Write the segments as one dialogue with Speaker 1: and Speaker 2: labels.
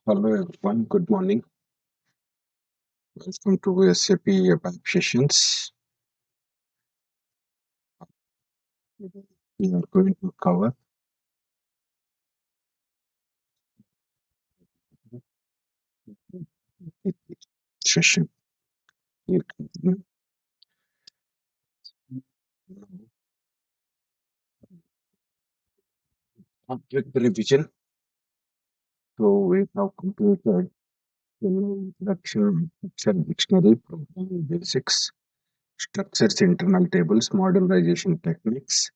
Speaker 1: Hello everyone, good morning. Welcome to SAP ABAP sessions. Today we are going to cover the session. You can now complete the revision. So we have completed the introduction, dictionary, programming basics, structures, internal tables, modularization techniques,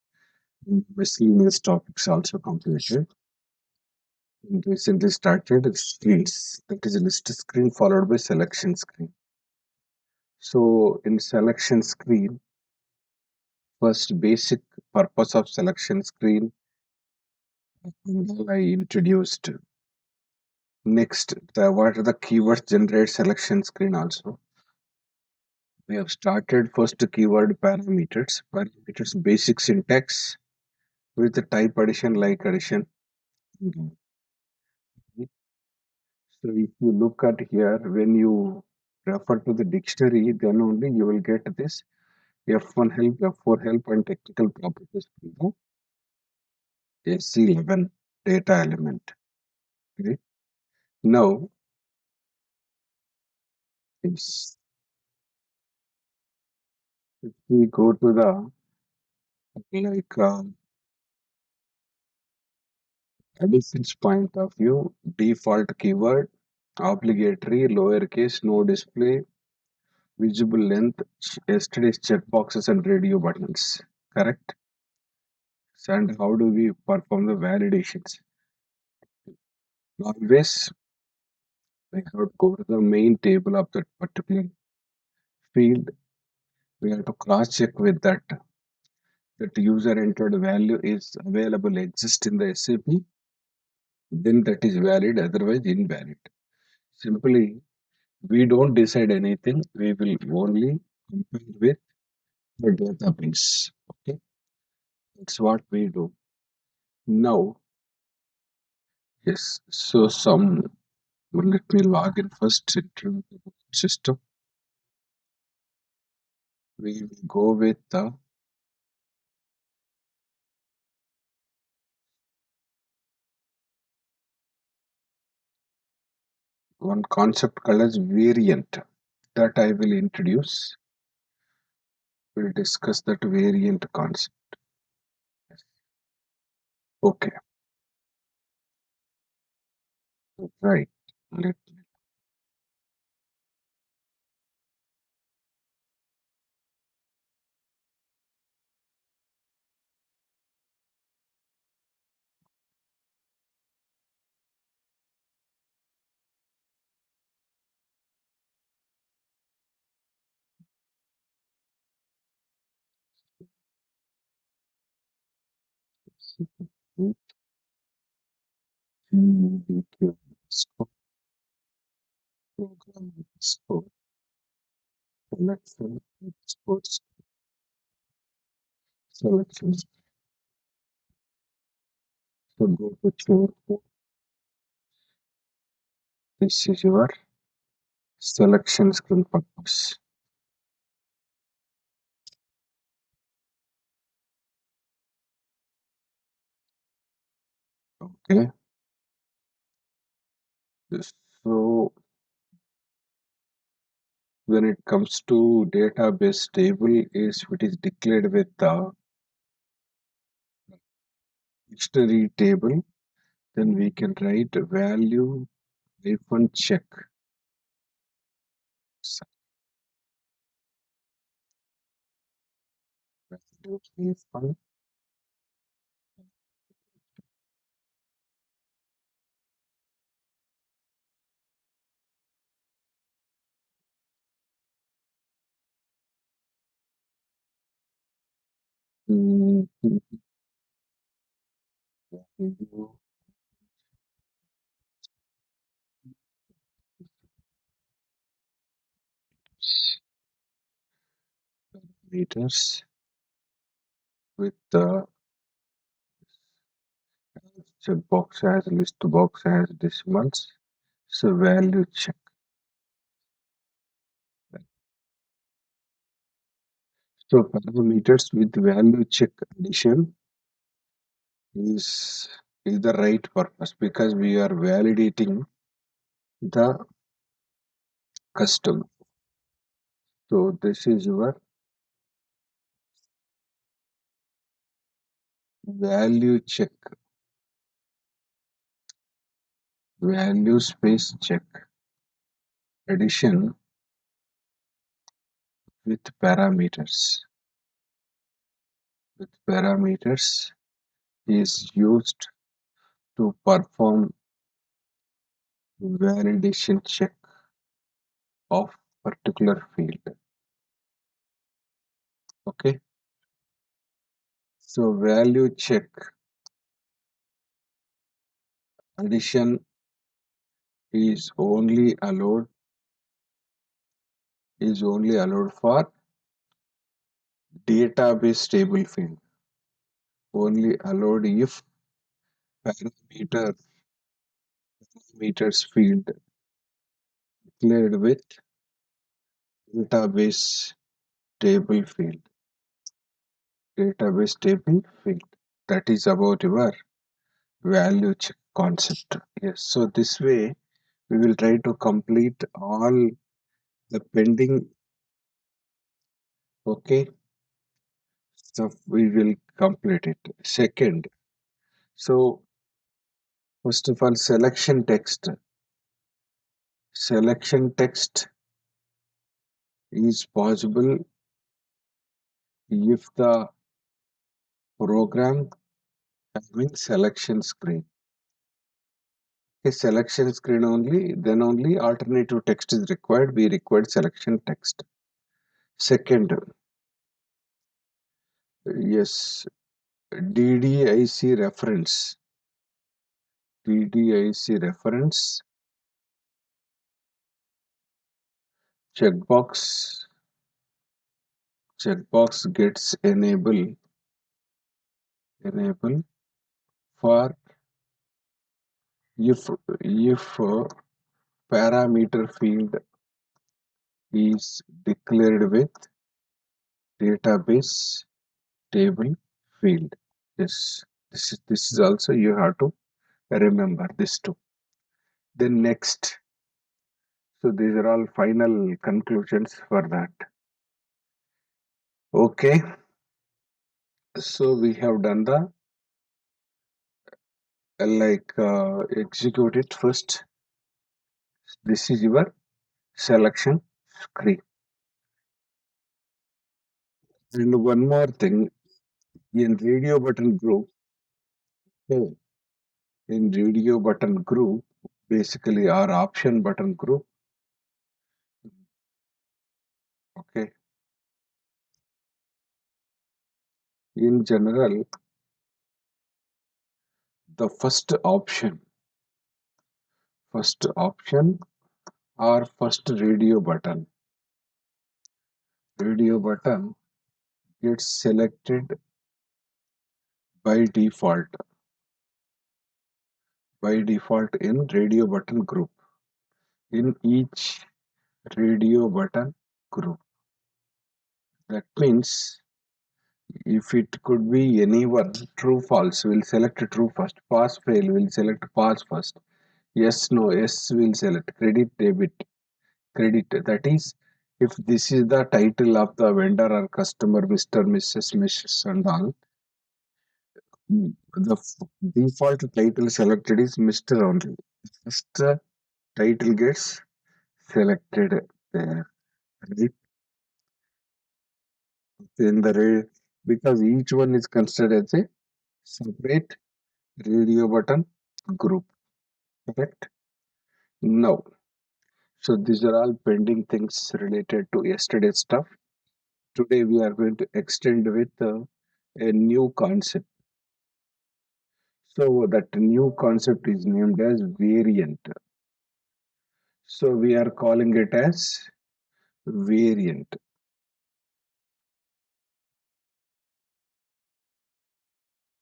Speaker 1: and miscellaneous topics also completed. And recently started screens, that is a list screen followed by selection screen. So in selection screen, first basic purpose of selection screen I introduced. Next, what are the keywords generate selection screen also. We have started first keyword parameters basic syntax with the type addition like addition. Mhm. So if you look at here, when you refer to the dictionary, then only you will get this F1 help, F4 help and technical properties from the SC11 data element. Right? Now, is if we go to the like additions point of view, default keyword, obligatory, lowercase, no display, visible length, yesterday's checkboxes and radio buttons. Correct? And how do we perform the validations? Always we have to go to the main table of that particular field. We have to cross check with that user entered value is available exist in the SAP, then that is valid, otherwise invalid. Simply, we don't decide anything. We will only compare with the database. Okay, that's what we do. Now, yes. So let me log in first into the system. We will go with the one concept called as variant that I will introduce. We'll discuss that variant concept. Okay, right. Let me GBQ program export selection exports selections. So go to your this is your selection screen purpose. Okay. So when it comes to database table is it is declared with the dictionary table, then we can write value hyphen check. So, value hyphen mm, value meters with the checkbox as list box as decimals. So value check. So parameters with value check addition is is the right purpose because we are validating the customer. So this is your value check, value space check addition with parameters. With parameters is used to perform validation check of particular field. Okay. So value check addition is only allowed for database table field. Only allowed if parameter meters field declared with database table field. Database table field. That is about your value check concept. Yes. So this way we will try to complete all the pending. Okay. So we will complete it. Second. So first of all, selection text. Selection text is possible if the program having selection screen. A selection screen only, then only alternative text is required. We required selection text. Second, yes, DDIC reference. DDIC reference checkbox. Checkbox gets enable for if parameter field is declared with database table field. Yes, this is also you have to remember this too. Then next, so these are all final conclusions for that. Okay, so we have done the execute it first. This is your selection screen. And one more thing, in radio button group, okay, in radio button group, basically our option button group, okay, in general, the first option or first radio button gets selected by default in radio button group in each radio button group. That means if it could be anyone, true false will select true first, pass fail will select pass first, yes no yes will select credit debit credit. That is, if this is the title of the vendor or customer, Mr. Mrs. and all, the default title selected is Mr. only. First title gets selected there, right? In the because each one is considered as a separate radio button group, correct? Now, so these are all pending things related to yesterday's stuff. Today we are going to extend with a new concept. So that new concept is named as variant. So we are calling it as variant.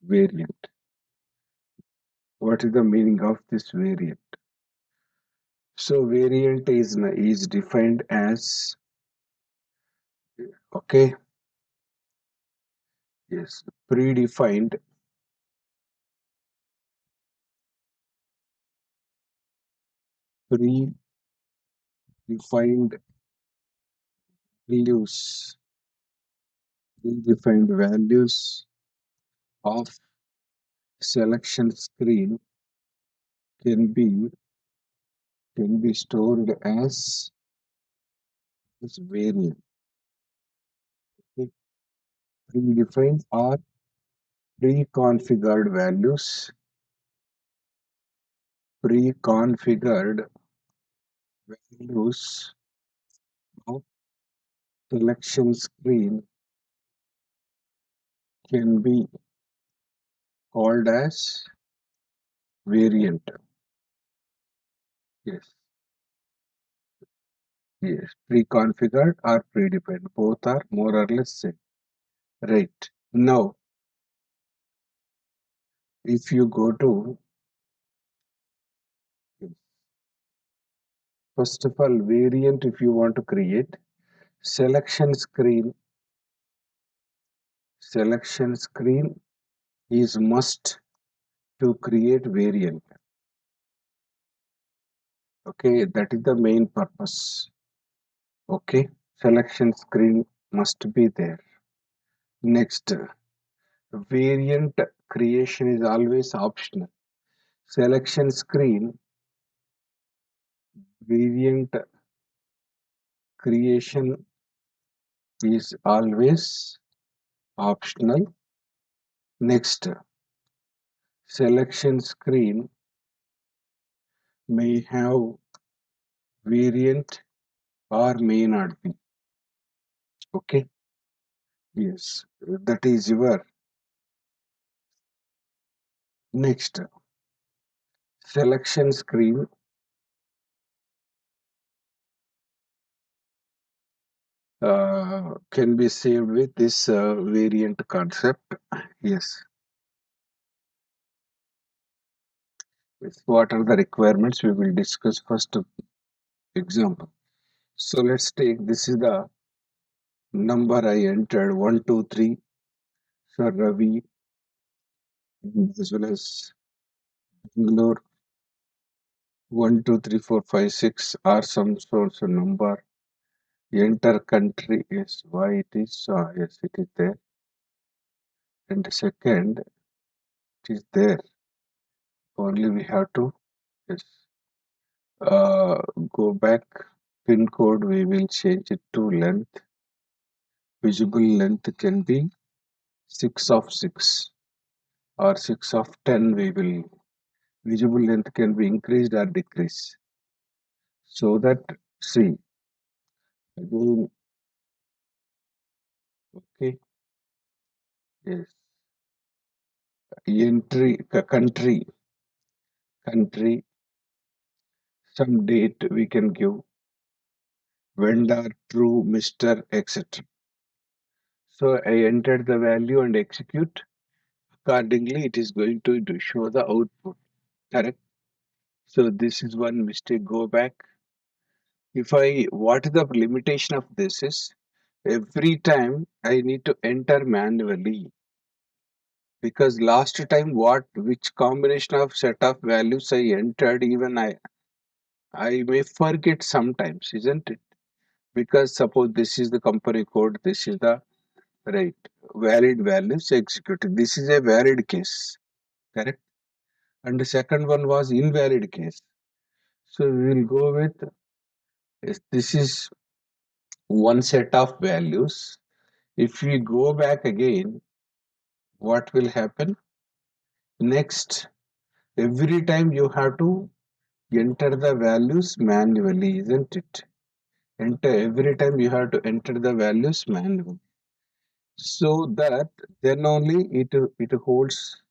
Speaker 1: Variant. What is the meaning of this variant? So variant is defined as, okay, yes, predefined predefined values predefined values of selection screen can be stored as variant. Okay. Predefined or pre-configured values pre-configured values of selection screen can be called as variant. Yes, yes. Pre-configured or predefined. Both are more or less same. Right. Now, if you go to, first of all, variant, if you want to create selection screen, selection screen is must to create variant. Okay, that is the main purpose. Okay, selection screen must be there. Next, variant creation is always optional. Selection screen variant creation is always optional. Next, selection screen may have variant or may not be. Okay, yes, that is your next selection screen can be saved with this variant concept. Yes. Yes. What are the requirements? We will discuss first example. So let's take this is the number I entered 123. So Ravi as well as Bangalore 123456 are some source of number. Enter country is why it is yes it is there. And second it is there. Only we have to yes go back. Pin code we will change it to length. Visible length can be 6 of 6 or 6 of 10 we will visible length can be increased or decreased. So that see again okay yes entry country some date we can give vendor true Mr. etc. So I entered the value and execute accordingly it is going to show the output correct. So this is one mistake. Go back. If I what is the limitation of this is every time I need to enter manually because last time what which combination of set of values I entered even I may forget sometimes, isn't it? Because suppose this is the company code, this is the right valid values executed. This is a valid case, correct? And the second one was invalid case. So we will go with yes, this is one set of values. If we go back again, what will happen? Next, every time you have to enter the values manually, isn't it? Enter every time you have to enter the values manually. So that then only it holds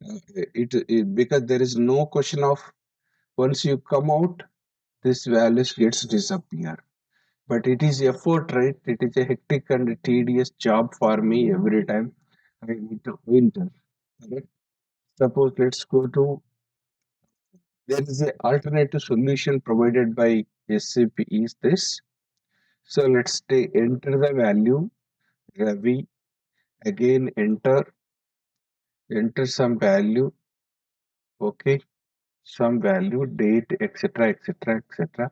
Speaker 1: it because there is no question of once you come out, this values gets disappear. But it is effort, right? It is a hectic and tedious job for me every time I need to enter. Correct? Suppose let's go to There is a alternative solution provided by SAP is this. So let's enter the value Ravi, again enter some value, okay, some value, date, etc., etc., etc.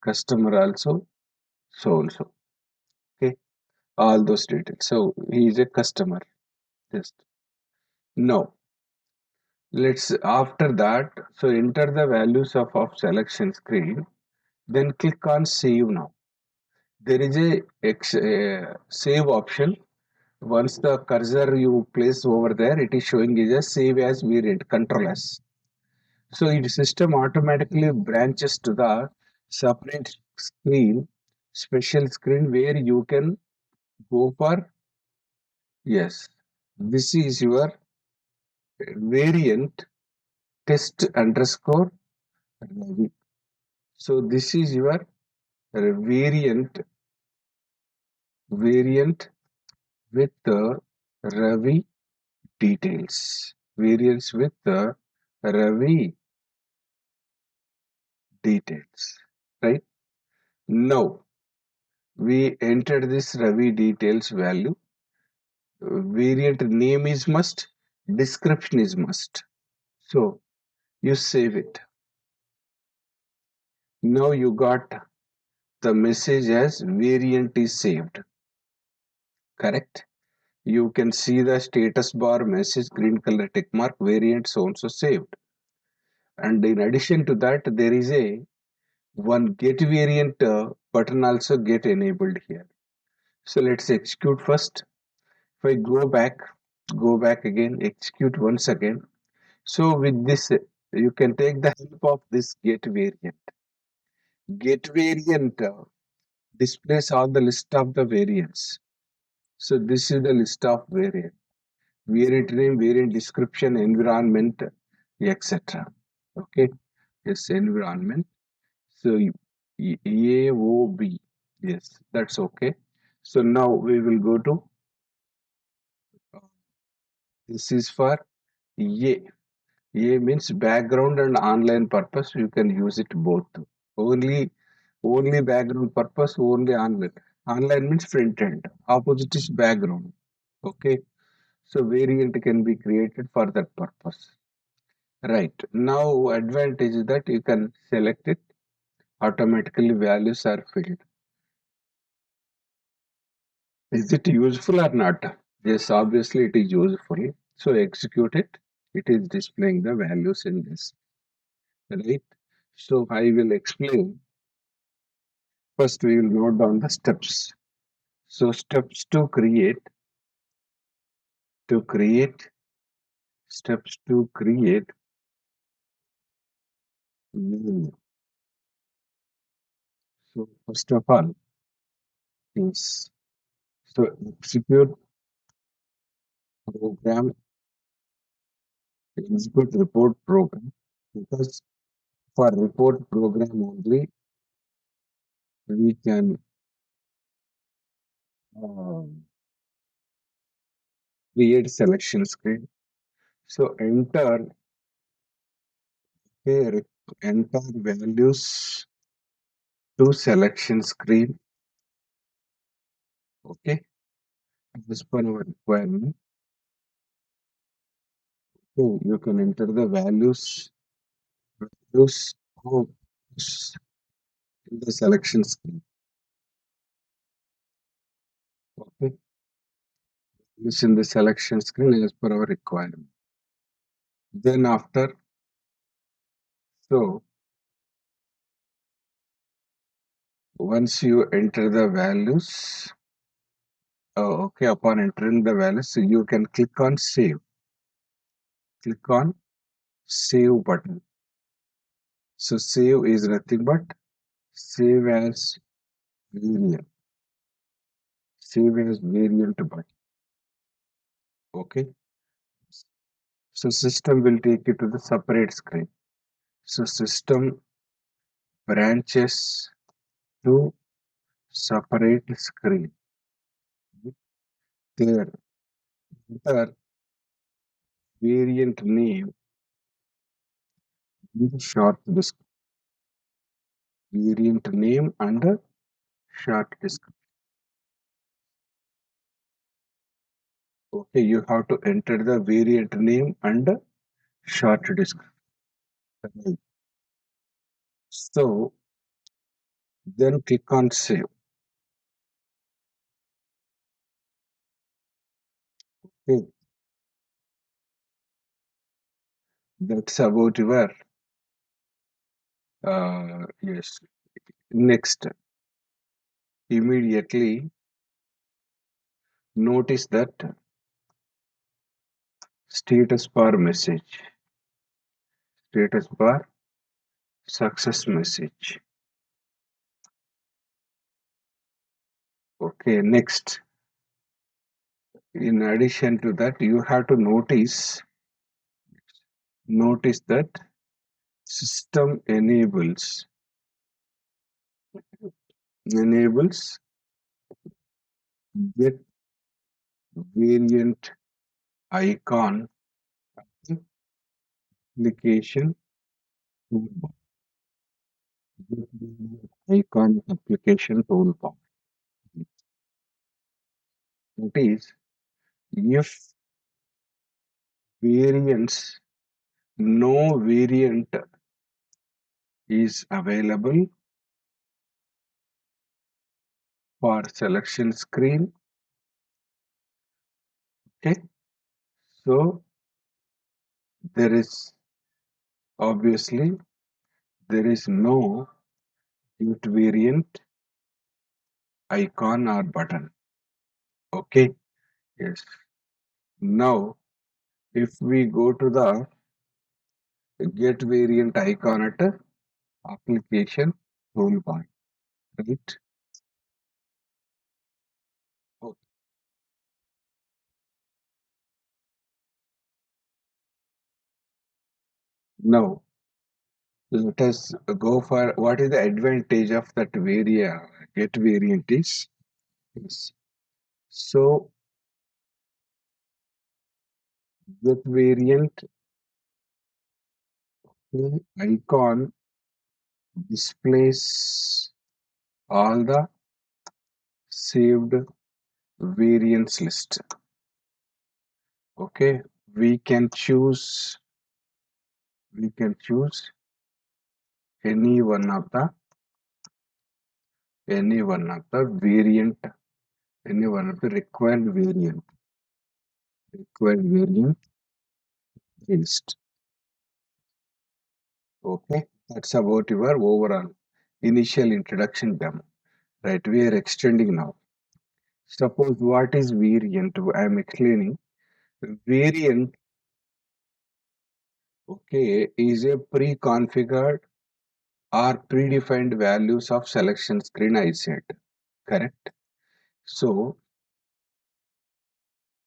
Speaker 1: Customer also, so also, okay, all those details. So he is a customer. Just now, let's after that. So enter the values of selection screen. Then click on save now. There is a save option. Once the cursor you place over there, it is showing is a save as variant, control S. So its system automatically branches to the separate screen, special screen where you can go for, yes, this is your variant test underscore Ravi. So this is your variant with the Ravi details. Variants with the Ravi details. Right? Now we enter this Ravi details value. Variant name is must, description is must. So you save it. Now you got the message as variant is saved. Correct? You can see the status bar message green color tick mark variant so also saved. And in addition to that, there is a one get variant button also get enabled here. So let's execute first. If I go back again, execute once again. So with this, you can take the help of this get variant. Get variant displays all the list of the variants. So this is the list of variant. Variant name, variant description, environment, etc. Okay, yes, environment. So AOB, yes, that's okay. So now we will go to this is for A. A means background and online purpose. You can use it both. Only background purpose, only online. Online means front end. Opposite is background. Okay. So variant can be created for that purpose. Right. Now advantage is that you can select it. Automatically values are filled. Is it useful or not? Yes, obviously it is useful. So execute it. It is displaying the values in this. Right. So I will explain. First, we will note down the steps. So steps to create, steps to create menu. So first of all is so execute program, execute report program because for report program only we can create selection screen. So okay, enter values to selection screen. Okay, as per our requirement. So you can enter the values of in the selection screen. Okay, this in the selection screen as per our requirement. Then after, so once you enter the values, okay, upon entering the values, so you can click on save. Click on save button. So save is nothing but save as variant. Save as variant button. Okay. So system will take you to the separate screen. So system branches to separate screen. There, enter variant name and short disk variant name and short disk. Okay, you have to enter the variant name and short disk. Right. So then click on save. Okay, that's about your yes. Next, immediately notice that status bar message, status bar success message. Okay, next, in addition to that, you have to notice that system enables get variant icon application toolbar. Get variant icon application toolbar. That is, if variants, no variant is available for selection screen. Okay, so there is obviously there is no get variant icon or button. Okay, yes. Now, if we go to the get variant icon at application toolbar, right? Oh, now, let us go for what is the advantage of that get variant is. Yes. So, get variant icon displays all the saved variants list. Okay, we can choose we can choose any one of the variant, any one of the required variant list. Okay, that's about your overall initial introduction demo. Right, we are extending now. Suppose what is variant? I am explaining. Variant, okay, is a pre-configured or predefined values of selection screen. I said, correct. So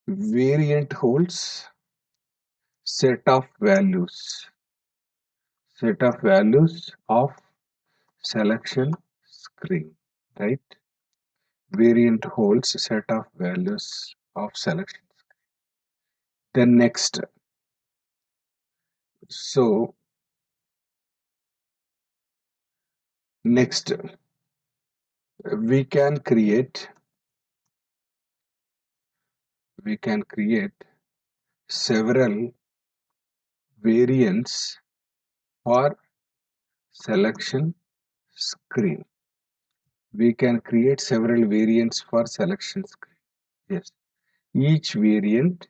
Speaker 1: variant holds set of values, of selection screen, right? Variant holds set of values of selection. Then next, so next we can create several variants for selection screen. We can create several variants for selection screen. Yes, each variant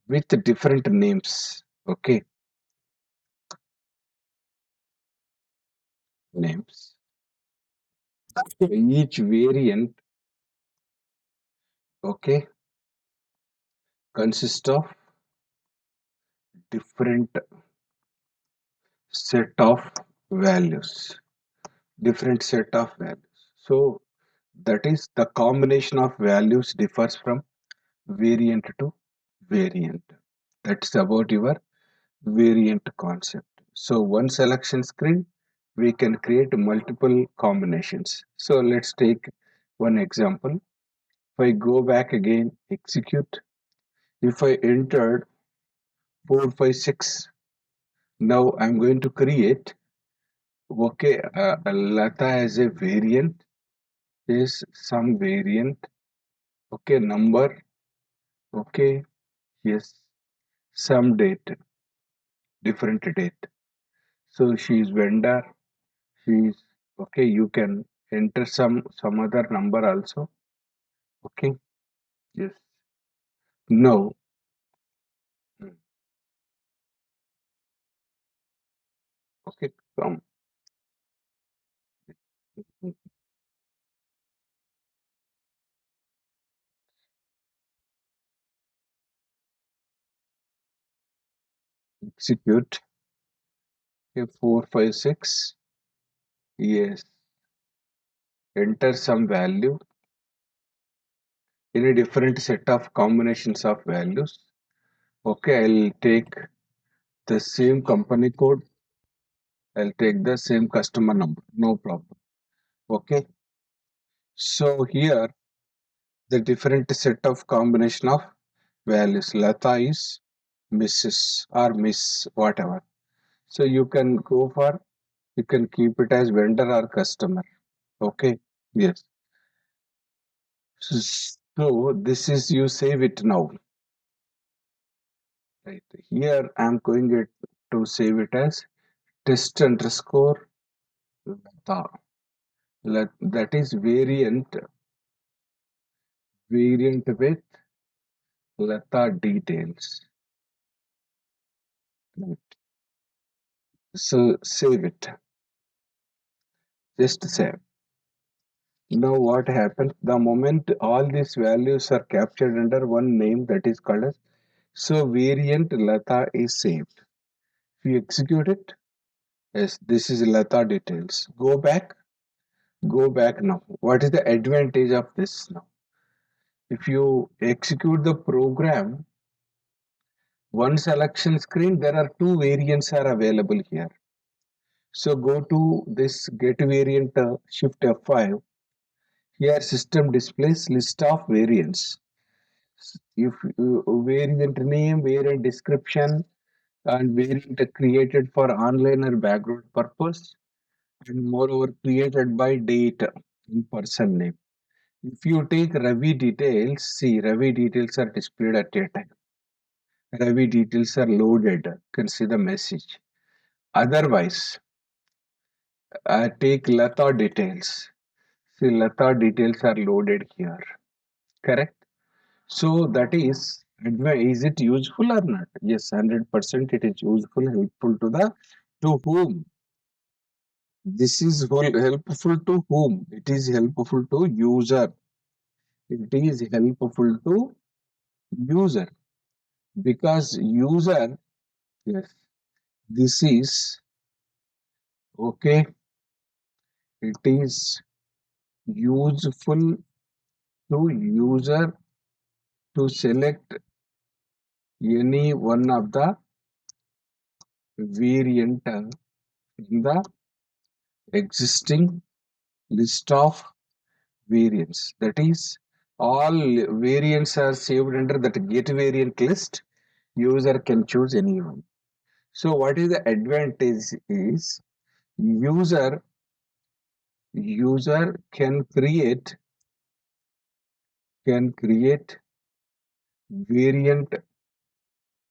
Speaker 1: with different names. Okay, names. Each variant, okay, consists of different set of values. Different set of values. So that is the combination of values differs from variant to variant. That's about your variant concept. So one selection screen, we can create multiple combinations. So let's take one example. If I go back again, execute. If I entered 456, Now I'm going to create, okay, Lata as a variant is some variant, okay, number, okay, yes, some date, different date. So she's vendor, she's, okay, you can enter some other number also, okay, yes. Now, mm, okay, come, mm, execute, okay, 456, yes, enter some value in a different set of combinations of values. Okay, I'll take the same company code, I'll take the same customer number, no problem. Okay, so here the different set of combination of values. Lata is Mrs. or Miss, whatever. So you can go for, you can keep it as vendor or customer. Okay, yes. So this is, you save it now. Right. Here I'm going it to save it as test underscore Lata. That is variant with Lata details. Right. So save it. Just save. Now what happens? The moment all these values are captured under one name, that is called as, so variant Lata is saved. If you execute it, yes, this is Lata details. Go back now. What is the advantage of this now? If you execute the program, one selection screen, there are two variants are available here. So go to this get variant, shift F5. Here system displays list of variants. If variant name, variant description, and variant created for online or background purpose, and moreover created by date in person name. If you take Ravi details, see Ravi details are displayed at a time. Ravi details are loaded. You can see the message. Otherwise, take Lata details. See, Lata details are loaded here. Correct? So that is it useful or not? Yes, 100% it is useful, helpful to the, to whom? This is helpful to whom? It is helpful to user. It is helpful to user because user, yes, this is, okay, it is useful to user to select any one of the variant in the existing list of variants. That is, all variants are saved under that get variant list. User can choose any one. So what is the advantage is user user can create variant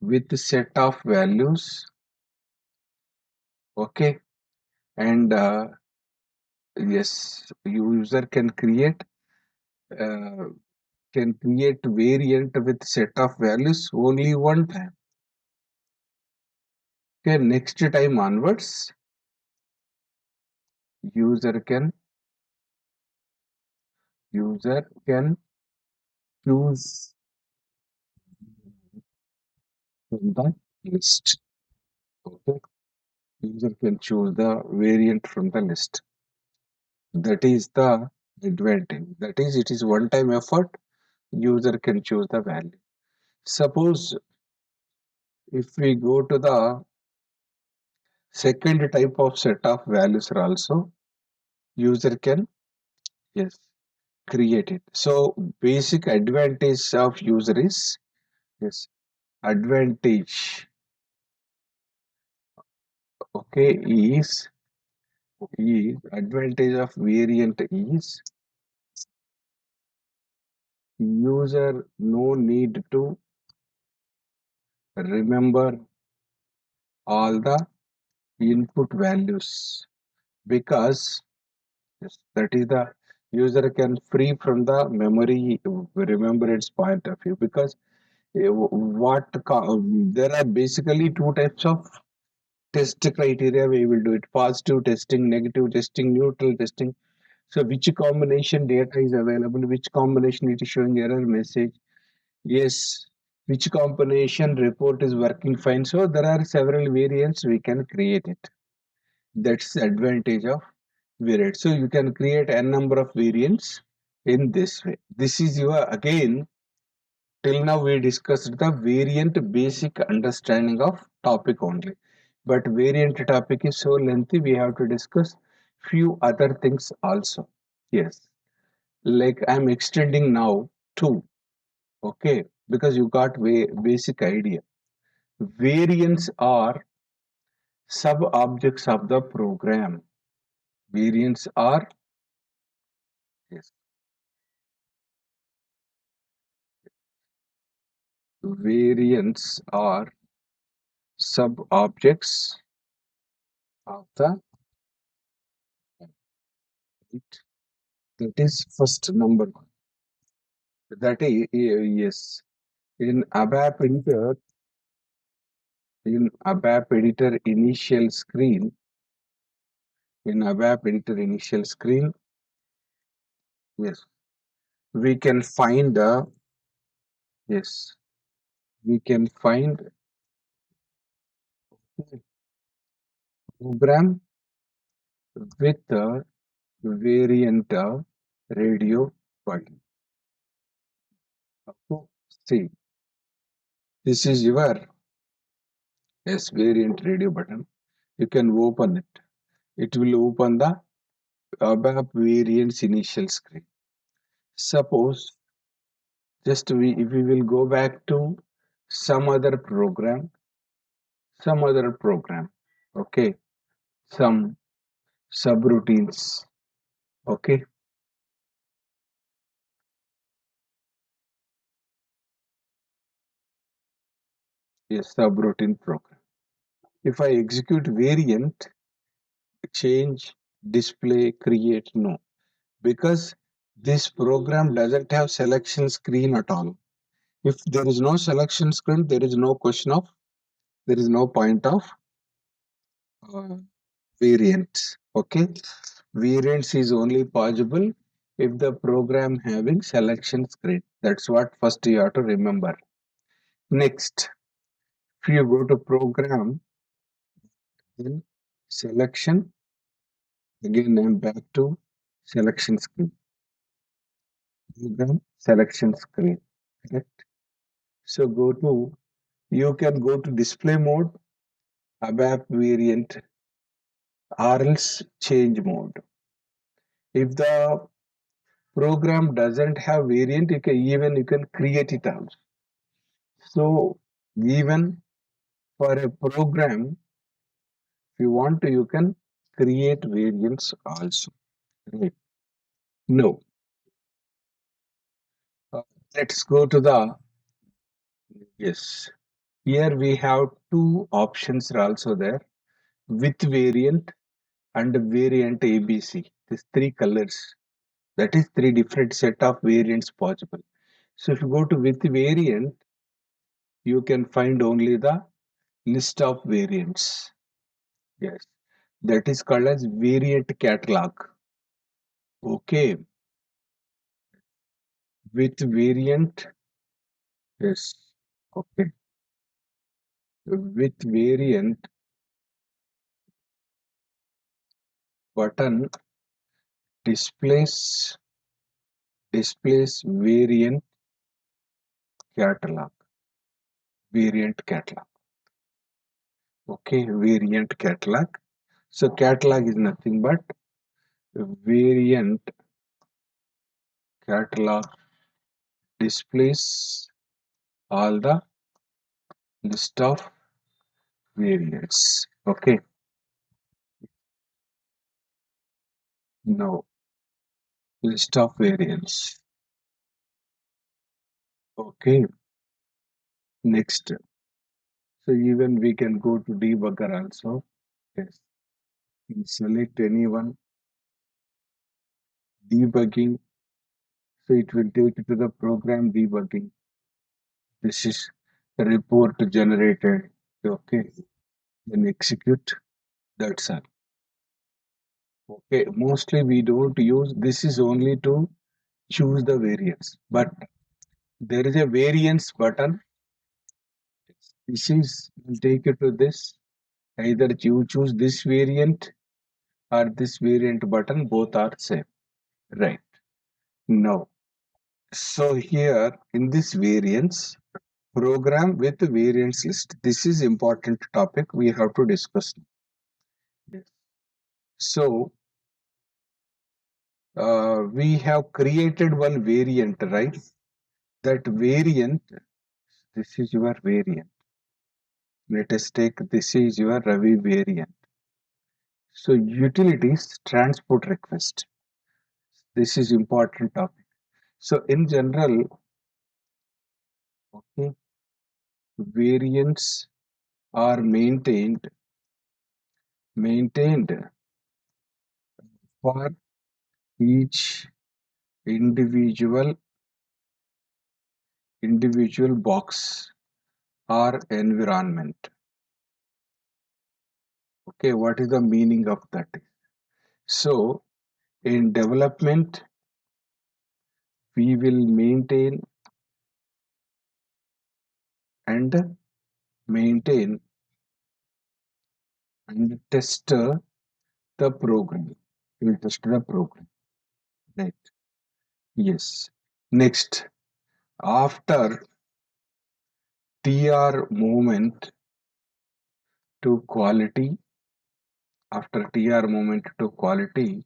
Speaker 1: with set of values, okay, and yes, user uh, can create variant with set of values only one time. Okay, next time onwards, user can user can choose from the list. Okay, user can choose the variant from the list. That is the advantage. That is, it is one time effort. User can choose the value. Suppose if we go to the second type of set of values are also, user can, yes, create it. So basic advantage of user is, yes, advantage Okay, is advantage of variant is user no need to remember all the input values because yes, that is the user can free from the memory remembrance point of view because there are basically two types of test criteria we will do it: positive testing, negative testing, neutral testing. So which combination data is available, which combination it is showing error message, yes, which combination report is working fine. So there are several variants we can create it. That's the advantage of variant. So you can create n number of variants in this way. This is your again till now we discussed the variant basic understanding of topic only. But variant topic is so lengthy we have to discuss few other things also. Yes. Like I'm extending now to okay because you got basic idea. Variants are sub objects of the program. Variants are yes, variants are sub objects of the it. That is first number one. That is yes. In ABAP editor, in ABAP editor initial screen, in ABAP editor initial screen, yes, we can find a yes, we can find program with a variant of radio button. So, see, this is your yes variant radio button. You can open it. It will open the ABAP variants initial screen. Suppose just if we will go back to some other program, some other program, okay, some subroutines, okay, yes, subroutine program. If I execute variant, change, display, create, no, because this program doesn't have selection screen at all. If there is no selection screen, there is no question of, there is no point of uh, variants, okay. Variants is only possible if the program having selection screen. That's what first you have to remember. Next, if you go to program, then selection, again I'm back to selection screen. Program selection screen. Correct. So go to, you can go to display mode, ABAP variant, or else change mode. If the program doesn't have variant, you can create it also. So even for a program, if you want to, you can create variants also. Right. No. Uh, let's go to the yes. Here we have two options are also there with variant and variant ABC. These three colors. That is three different set of variants possible. So if you go to with variant, you can find only the list of variants. Yes. That is called as variant catalog. Okay. With variant, yes. Okay. With variant button displays variant catalog. Variant catalog. Okay, variant catalog. So catalog is nothing but variant catalog displays all the list of variants. Okay. Now, list of variants. Okay, next. So even we can go to debugger also. Yes, you select anyone, debugging. So it will take you to the program debugging. This is the report generated. Okay, then execute. That's all. Okay, mostly we don't use this is only to choose the variants, but there is a variance button. This is will take you to this. Either you choose this variant or this variant button, both are same. Right. Now, so here in this variance, program with variance list. This is important topic we have to discuss. Yes. So we have created one variant, right? That variant, this is your variant. Let us take this is your Ravi variant. So utilities transport request. This is important topic. So in general, okay, variants are maintained for each individual box or environment. Okay, what is the meaning of that? So in development, we will maintain and maintain and test the program. We will test the program. Right. Yes. Next, after TR movement to quality, after TR movement to quality,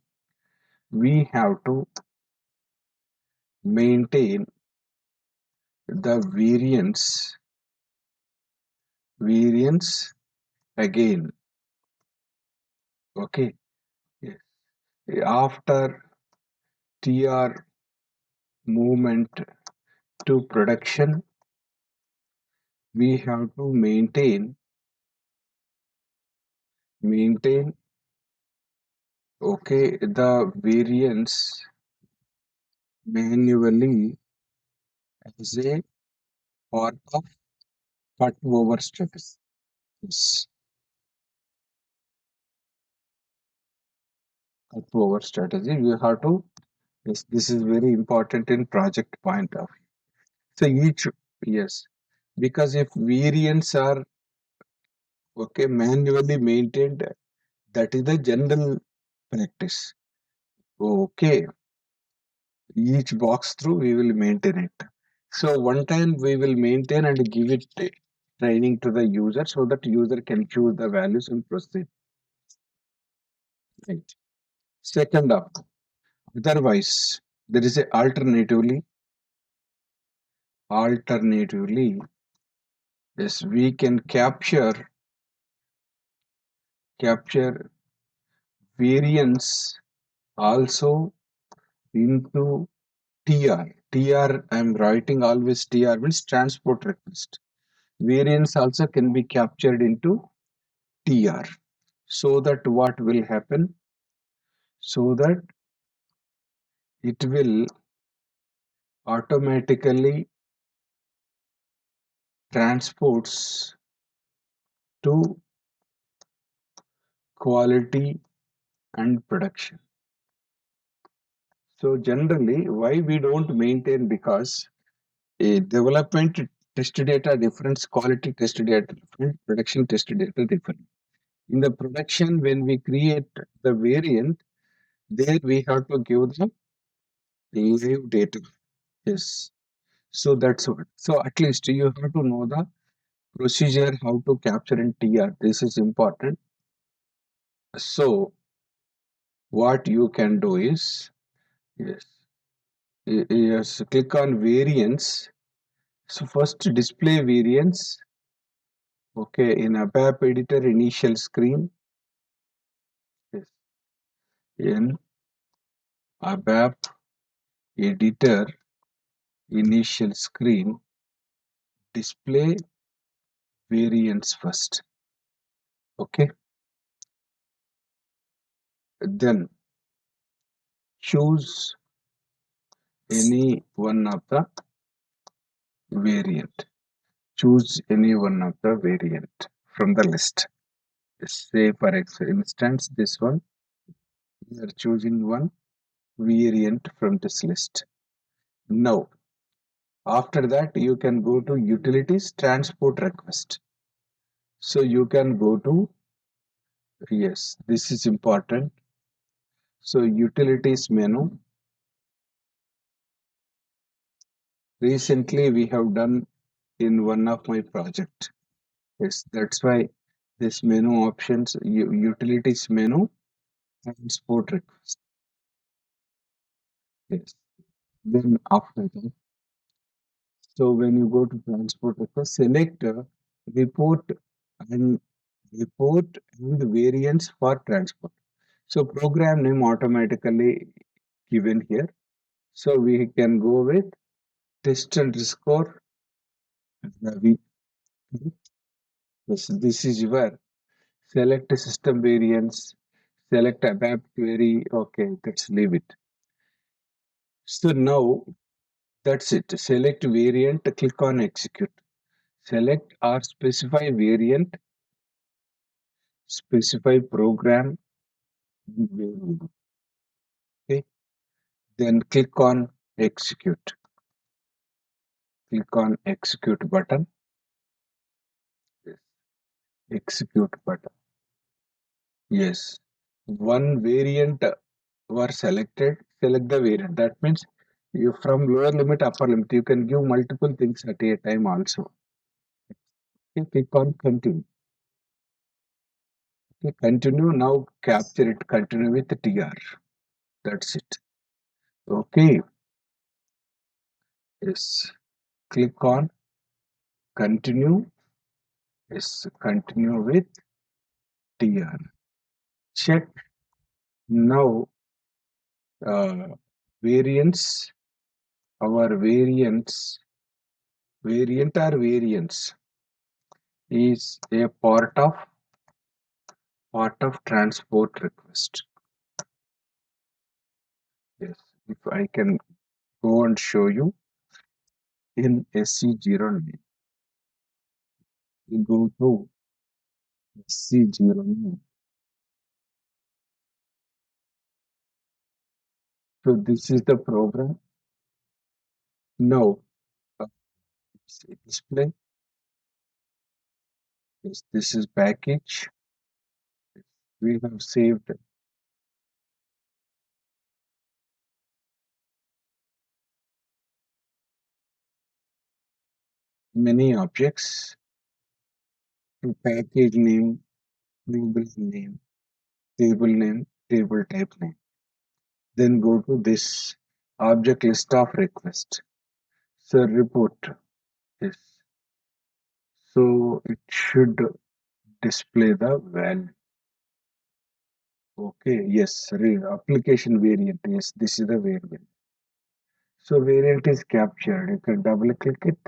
Speaker 1: we have to maintain the variance again. Okay. Yes. After TR movement to production, we have to maintain okay the variance manually as a part of cut over strategy. Yes, cut over strategy. You have to. Yes, this is very important in project point of view. So each yes, because if variants are okay manually maintained, that is the general practice. Okay, each box through we will maintain it. So one time we will maintain and give it training to the user so that user can choose the values and proceed. Right. Second up, otherwise there is a alternatively, yes, we can capture variance also into TR. TR, I'm writing always TR means transport request. Variance also can be captured into TR. So that what will happen? So that it will automatically transports to quality and production. So generally, why we don't maintain because a development test data different, quality test data different, production test data different. In the production, when we create the variant, there we have to give the live data. Yes. So that's what. So at least you have to know the procedure how to capture in TR. This is important. So what you can do is yes, yes, click on variance. So first display variance. Okay, in ABAP editor initial screen. Yes. ABAP editor initial screen display variants first. Okay, then choose any one of the variant. Choose any one of the variant from the list. Say for instance, this one, we are choosing one variant from this list. Now, after that, you can go to utilities transport request. So you can go to, yes, this is important. So utilities menu. Recently, we have done in one of my project. Yes, that's why this menu options, utilities menu, transport request. Yes. Then after that, so when you go to transport request, select report and report and variants for transport. So program name automatically given here. So we can go with test underscore Ravi. Yes, this is your select system variants, select ABAP query. Okay, let's leave it. So now that's it. Select variant, click on execute. Select or specify variant, specify program, variant. Okay. Then click on execute. Click on execute button. Yes. Execute button. Yes. One variant were selected. Select the variant. That means you from lower limit, upper limit, you can give multiple things at a time also. Okay, click on continue. Okay, continue. Now capture it. Continue with TR. That's it. Okay. Yes. Click on continue. Yes. Continue with TR. Check now. Variants. Our variant or variants is a part of transport request. Yes. If I can go and show you in SC09. You go to SC09. So this is the program. Now, display. Yes, this is package. We have saved many objects to package name, table type name. Then go to this object list of request. So report this. So it should display the value. Okay, yes, application variant. Yes, this is the variant. So variant is captured. You can double click it.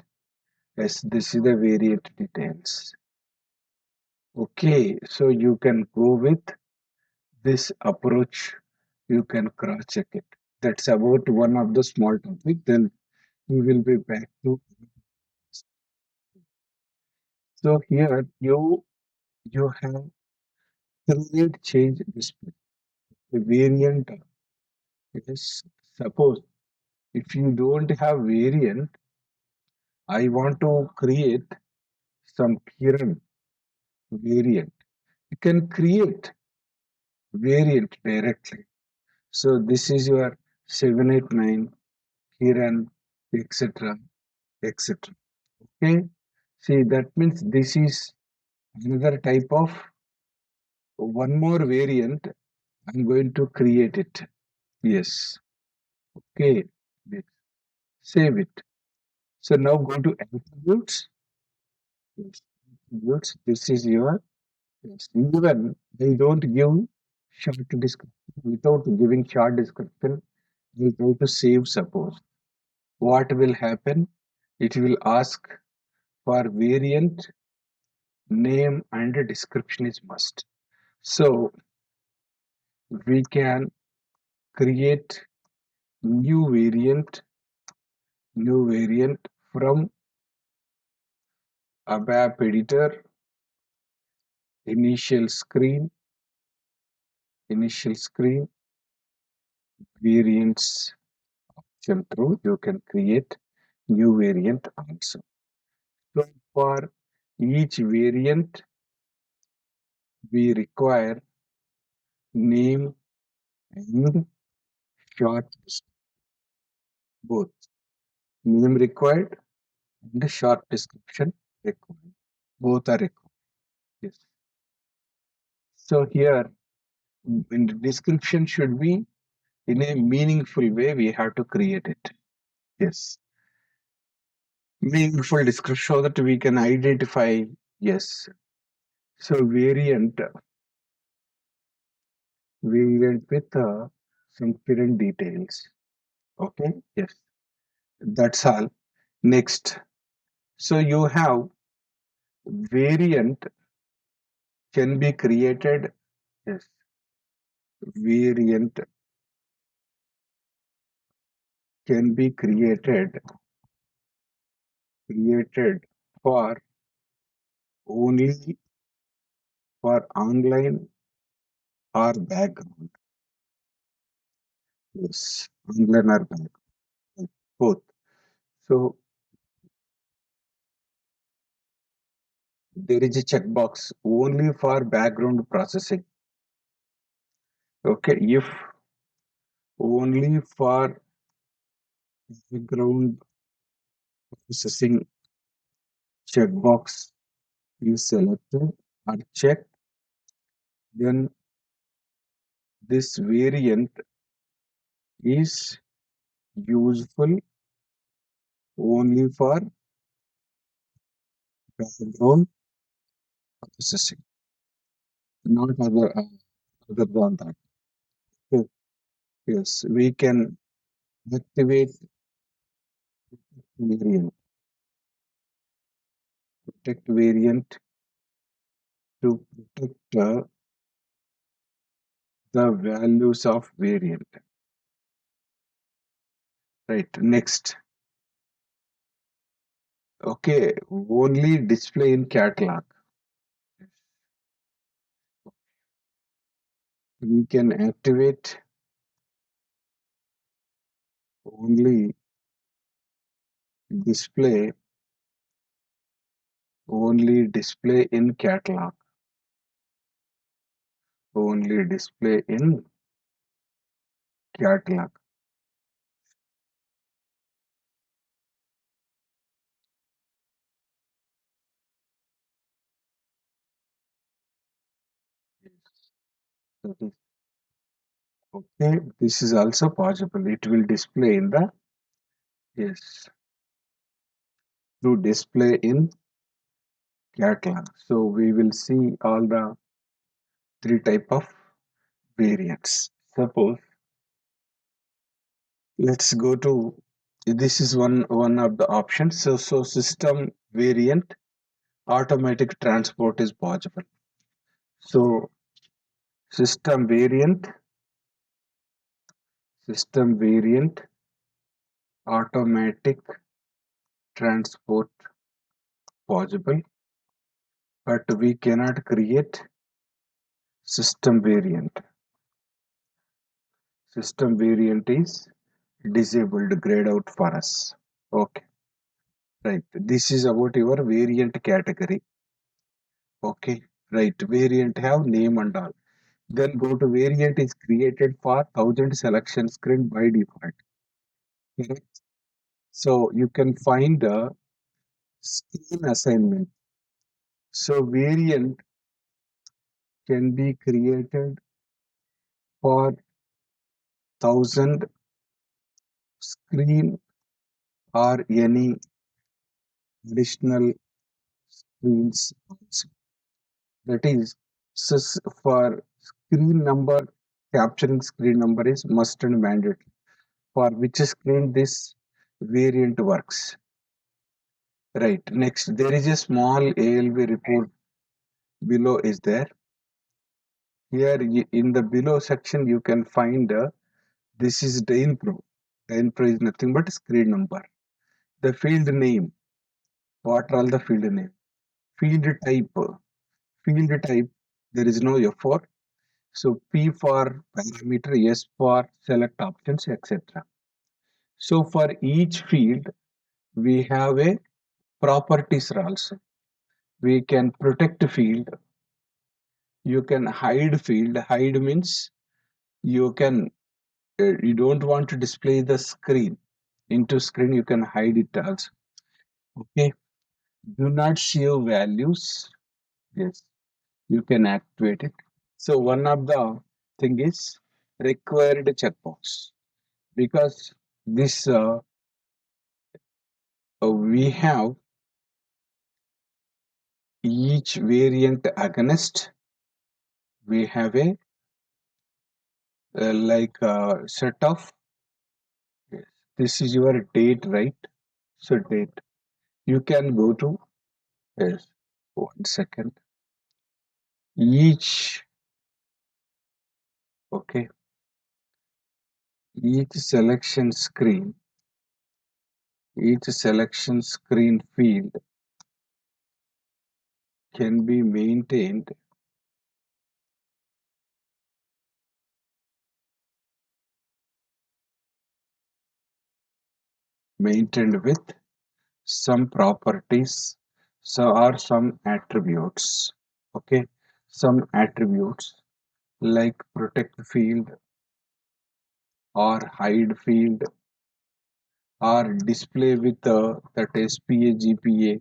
Speaker 1: Yes, this is the variant details. Okay, so you can go with this approach. You can cross check it. That's about one of the small topic. Then we will be back to. So here you have create change display. The variant is suppose if you don't have variant, I want to create some Kiran variant. You can create variant directly. So this is your 789 Kiran, etc. etc. Okay. See that means this is another type of one more variant. I'm going to create it. Yes. Okay. Yes. Save it. So now go to attributes. Yes. Attributes. This is your, yes. Even they don't give short description. Without giving short description, We'll try to save suppose. What will happen? It will ask for variant, name and description is must. So we can create new variant, new variant from ABAP editor, initial screen, initial screen, variants option through. You can create new variant also. So for each variant, we require name and short both. Name required and the short description required. Both are required. Yes. So here, in the description should be in a meaningful way. We have to create it. Yes, meaningful description so that we can identify. Yes. So variant with some current details. Okay. Yes. That's all. Next. So you have variant can be created. Yes. Variant can be created for only for online or background. Yes, online or background, both. So there is a checkbox only for background processing. Okay, if only for background processing checkbox is selected or checked, then this variant is useful only for background processing, not other than that. Okay. Yes, we can activate variant, protect variant to protect the values of variant. Right. Next. Okay. Only display in catalog. We can activate only display, only display in catalog. Only display in catalog. That is okay. This is also possible. It will display in the yes to display in catalog. So we will see all the three type of variants. Suppose let's go to this is one of the options. So system variant automatic transport is possible. So system variant system variant automatic transport possible, but we cannot create system variant. System variant is disabled grayed out for us. Okay, right. This is about your variant category. Okay, right. Variant have name and all. Then go to variant is created for 1000 selection screen by default. Correct. So you can find the screen assignment. So variant can be created for 1000 screen or any additional screens also. That is, for screen number, capturing screen number is must and mandatory. for which screen this variant works. Right. Next, there is a small ALV report below is there. Here in the below section, you can find this is Dane Pro. Dane Pro is nothing but screen number. The field name. What are all the field name? Field type. Field type. There is no F4. So P for parameter, S for select options, etc. So for each field, we have a properties also. We can protect field. You can hide field. Hide means you can you don't want to display the screen into screen. You can hide it also. Okay. Do not save values. Yes, you can activate it. So one of the thing is required checkbox because this we have each variant against we have a like set of yes, this is your date, right? So date you can go to yes 1 second each okay each selection screen field can be maintained with some properties so or some attributes okay some attributes like protect field or hide field or display with that SPA GPA.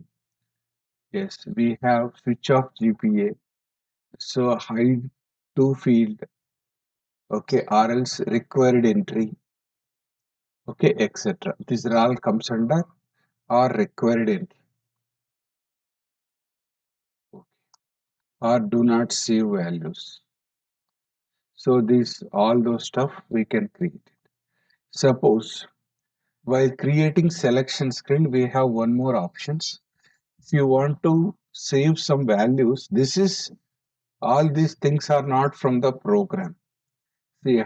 Speaker 1: Yes, we have switch off GPA. So hide to field, okay, or else required entry, okay, etc. These are all comes under or required entry, okay, or do not save values. So these all those stuff we can create. Suppose while creating selection screen, we have one more options. If you want to save some values, this is all these things are not from the program. See,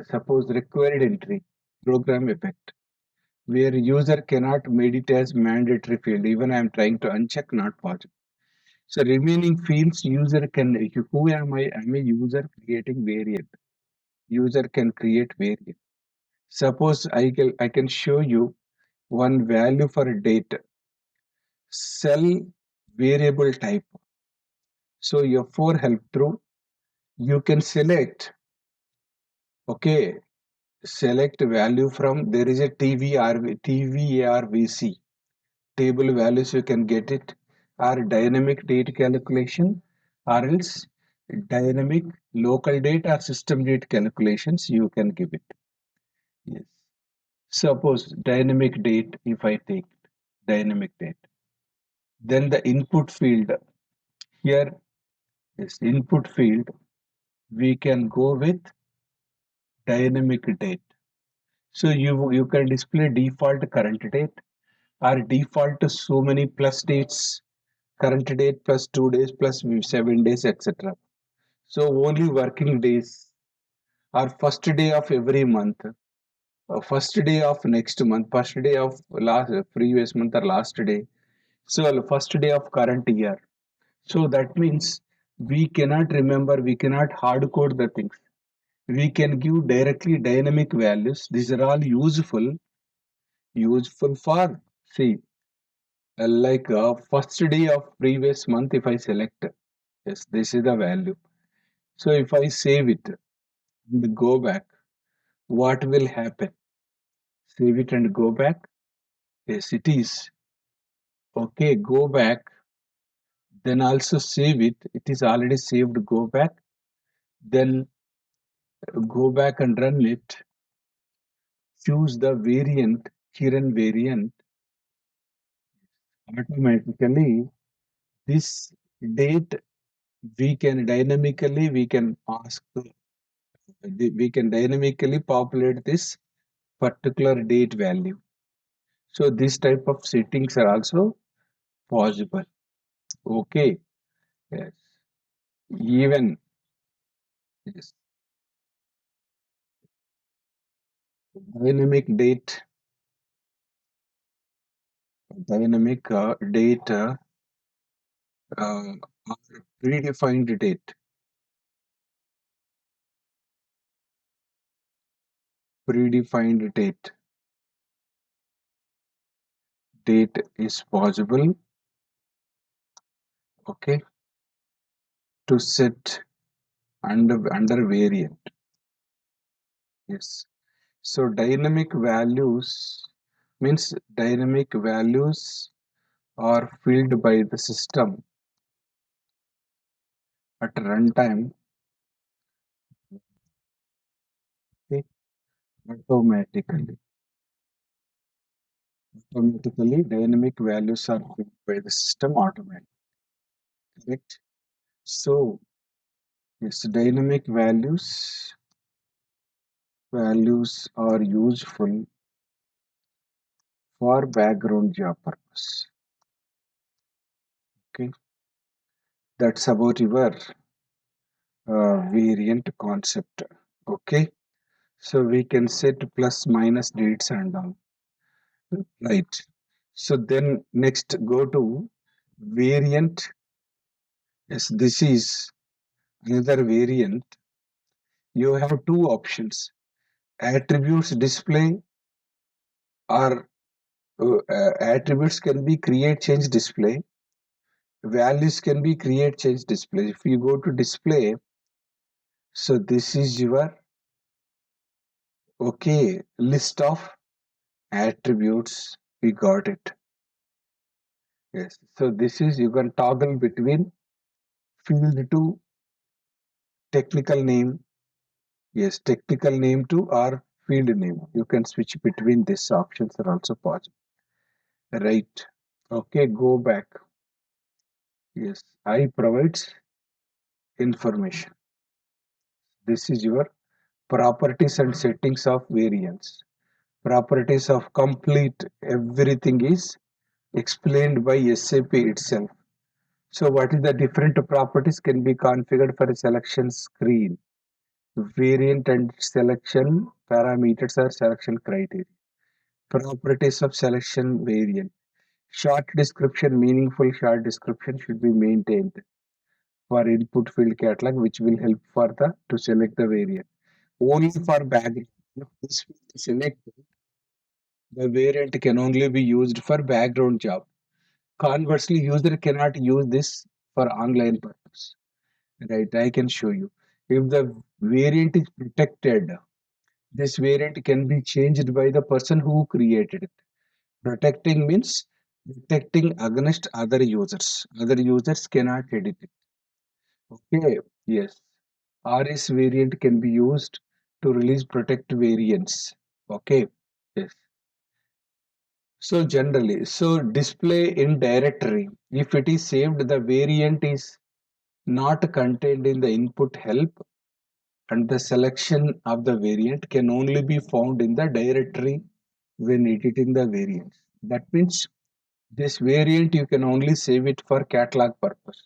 Speaker 1: suppose required entry, program effect, where user cannot made it as mandatory field. Even I am trying to uncheck, not possible. So remaining fields, user can, who am I? I'm a user creating variant. User can create variant. Suppose I can show you one value for date, cell variable type. So your for help through, you can select, okay, select value from, there is a TVARVC, table values you can get it, or dynamic date calculation, or else dynamic local date or system date calculations you can give it. Yes. Suppose dynamic date, if I take dynamic date, then the input field here is input field, we can go with dynamic date. So you can display default current date or default so many plus dates, current date plus 2 days plus 7 days, etc. So only working days or first day of every month, first day of next month, first day of last previous month or last day. So first day of current year. So that means we cannot remember, we cannot hard code the things. We can give directly dynamic values. These are all useful for see like first day of previous month. If I select yes, this is the value. So if I save it and go back, what will happen? Save it and go back. Yes, it is okay. Go back, then also save it. It is already saved. Go back, then go back and run it. Choose the variant, Kiran variant. Automatically, this date we can ask, we can dynamically populate this particular date value. So this type of settings are also possible. Okay. Yes. Even yes. Dynamic date, dynamic date, or predefined date. Predefined date is possible. Okay, to set under variant. Yes. So dynamic values means dynamic values are filled by the system at runtime. Okay, automatically. Automatically, dynamic values are filled by the system automatically. Correct. So yes, dynamic values are useful for background job purpose. Okay, that's about your variant concept. Okay, so we can set plus minus dates and all. Right. So then next go to variant. Yes, this is another variant. You have two options: attributes display or attributes can be create change display. Values can be create change display. If you go to display, so this is your okay list of attributes. We got it. Yes. So this is you can toggle between field to technical name. Yes, technical name to or field name. You can switch between these options are also possible. Right. Okay, go back. Yes, I provides information. This is your properties and settings of variance. Properties of complete everything is explained by SAP itself. So what is the different properties can be configured for a selection screen? Variant and selection parameters are selection criteria. Properties of selection variant. Short description, meaningful short description should be maintained for input field catalog, which will help for the to select the variant. Only for background. If this field is selected, the variant can only be used for background job. Conversely, user cannot use this for online purpose. Right, I can show you. If the variant is protected, this variant can be changed by the person who created it. Protecting means protecting against other users. Other users cannot edit it. Okay, yes. RS variant can be used to release protect variants. Okay, yes. So generally, so display in directory. If it is saved, the variant is not contained in the input help and the selection of the variant can only be found in the directory when editing the variants. That means this variant you can only save it for catalog purpose.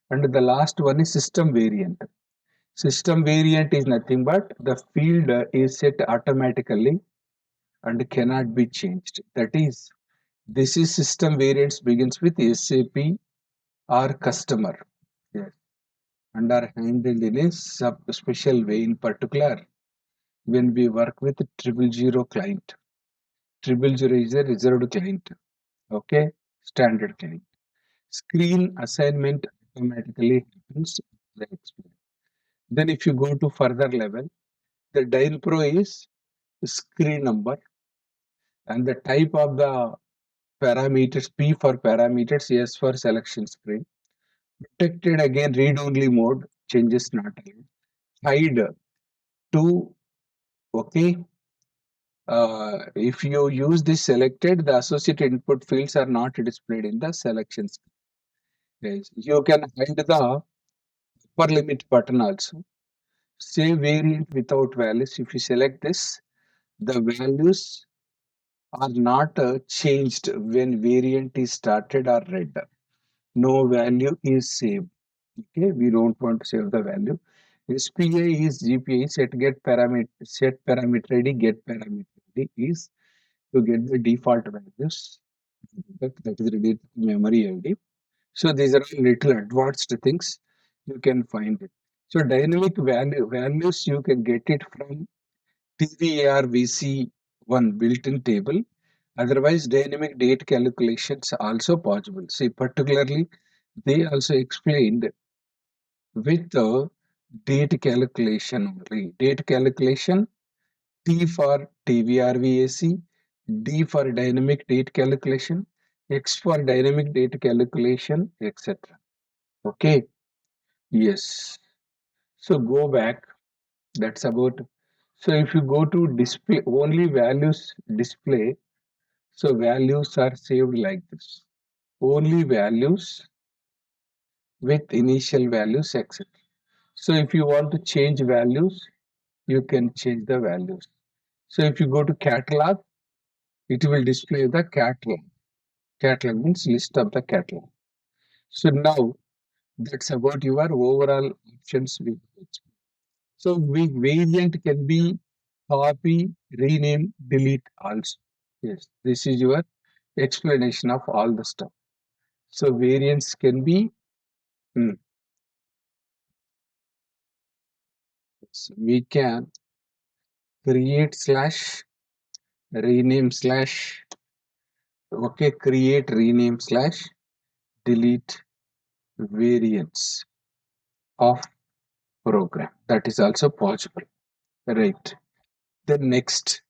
Speaker 1: And the last one is system variant. System variant is nothing but the field is set automatically and cannot be changed. That is, this is system variants begins with SAP or customer. Yes. And are handled in a special way in particular when we work with 000 client. 000 is a reserved client. Okay, standard client. Screen assignment automatically happens. As I explained. Then if you go to further level, the Dyn Pro is screen number and the type of the parameters P for parameters, S for selection screen. Protected again read only mode, changes not allowed. Hide to okay. If you use this selected, the associated input fields are not displayed in the selection screen. Yes. You can hide the upper limit button also. Save variant without values. If you select this, The values are not changed when variant is started or read. No value is saved. Okay, we don't want to save the value. SPA is GPA set parameter ID get parameter ID is to get the default values that is related to memory ID. So these are all little advanced things you can find it. So dynamic values you can get it from TVAR one built-in table. Otherwise, dynamic date calculations also possible. See, particularly they also explained with the date calculation only. Date calculation T for TVRVAC, D for dynamic date calculation, X for dynamic date calculation, etc. Okay. Yes. So go back. That's about. So if you go to display, only values display. So values are saved like this. Only values with initial values, etc. So if you want to change values, you can change the values. So if you go to catalog, it will display the catalog. Catalog means list of the catalog. So now that's about your overall options. So variant can be copy, rename, delete also. Yes, this is your explanation of all the stuff. So variants can be, hmm, so we can create slash rename slash, okay, create rename slash delete variants of program. That is also possible, right? The next,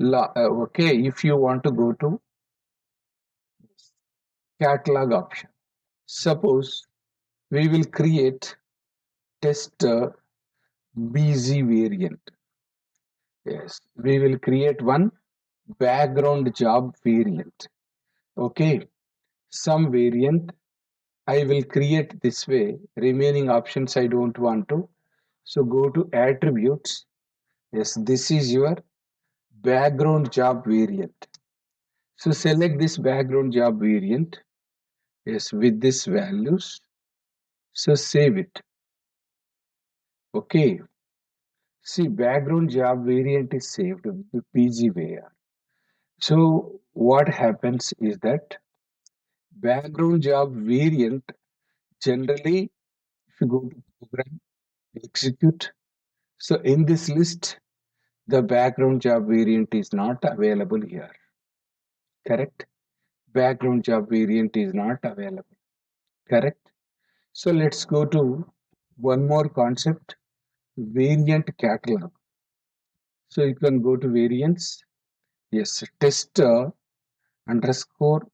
Speaker 1: okay, if you want to go to catalog option, suppose we will create test BZ variant. Yes, we will create one background job variant. Okay, some variant I will create this way. Remaining options I don't want to. So go to attributes. Yes, this is your background job variant. So select this background job variant. Yes, with this values. So save it. Okay. See, background job variant is saved with PGVAR. So what happens is that background job variant generally, if you go to program, execute. So in this list, the background job variant is not available here. Correct? Background job variant is not available. Correct? So let's go to one more concept, variant catalog. So you can go to variants. Yes, test underscore,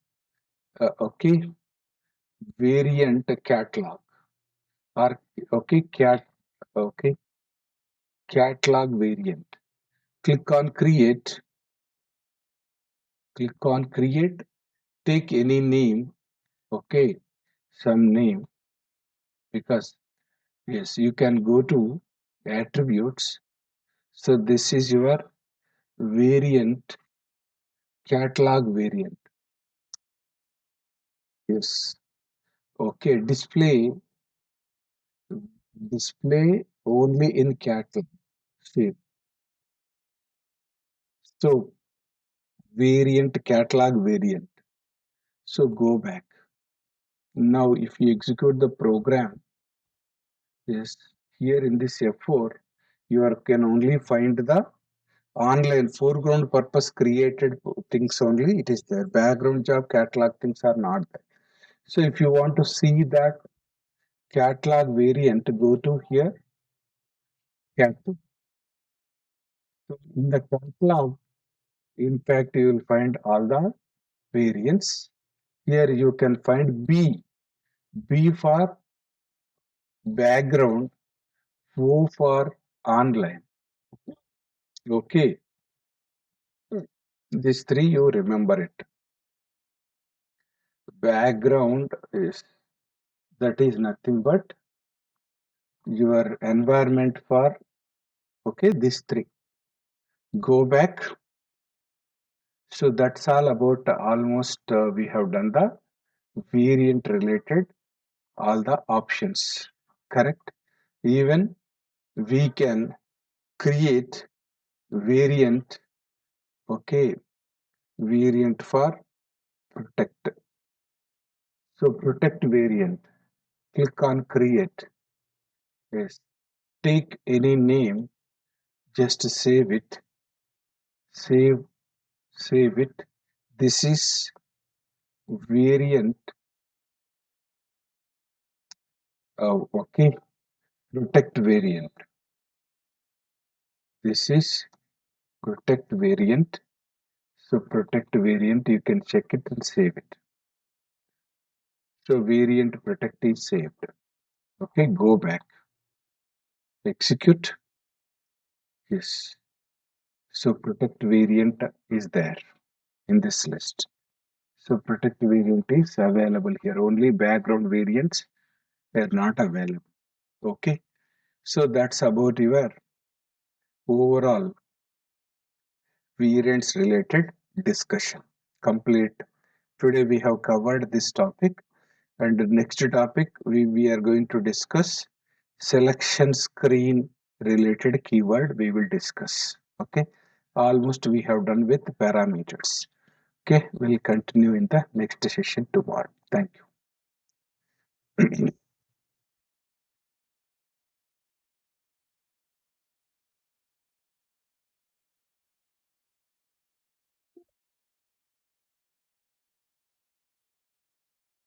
Speaker 1: okay, variant catalog or okay, okay, catalog variant. Click on create, click on create, take any name, okay, some name, because yes, you can go to attributes. So this is your variant, catalog variant. Yes. Okay. Display only in catalog. See. So variant, catalog variant. So go back. Now if you execute the program, yes, here in this F4, you can only find the online foreground purpose created things only. It is there. Background job catalog things are not there. So if you want to see that catalog variant, go to here, catalog. So in the catalog, in fact, you will find all the variants. Here you can find B. B for background, O for online. Okay. These three you remember it. Background is that is nothing but your environment for okay, these three. Go back. So that's all about almost we have done the variant related all the options. Correct? Even we can create variant. Okay, variant for protect. So protect variant. Click on create. Yes. Take any name. Just save it. Save. Save it. This is variant. Okay. Protect variant. This is protect variant. So protect variant. You can check it and save it. So variant protect is saved. Okay. Go back. Execute. Yes. So protect variant is there in this list. So protect variant is available here. Only background variants are not available. Okay. So that's about your overall variants related discussion. Complete. Today we have covered this topic, and the next topic we are going to discuss selection screen related keyword we will discuss. Okay. Almost we have done with parameters. Okay, we'll continue in the next session tomorrow. Thank you.